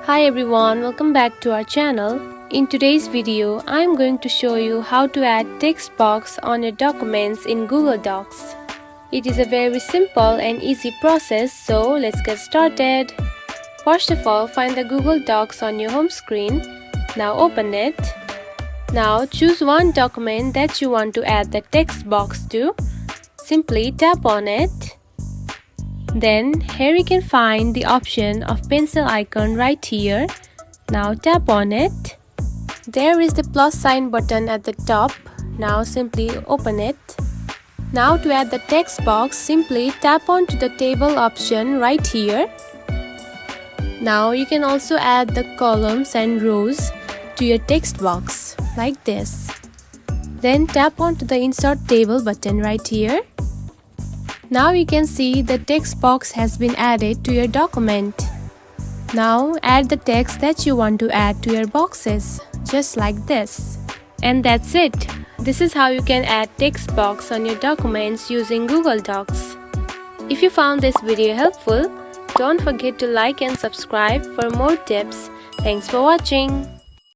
Hi everyone, welcome back to our channel. In today's video, I am going to show you how to add text box on your documents in Google Docs. It is a very simple and easy process, so let's get started. First of all, find the Google Docs on your home screen. Now open it. Now choose one document that you want to add the text box to. Simply tap on it. Then here you can find the option of pencil icon right here. Now tap on it. There is the plus sign button at the top. Now simply open it. Now to add the text box, simply tap on to the table option right here. Now you can also add the columns and rows to your text box like this. Then tap on to the insert table button right here. Now you can see the text box has been added to your document. Now add the text that you want to add to your boxes, just like this. And that's it. This is how you can add text box on your documents using Google Docs. If you found this video helpful, don't forget to like and subscribe for more tips. Thanks for watching.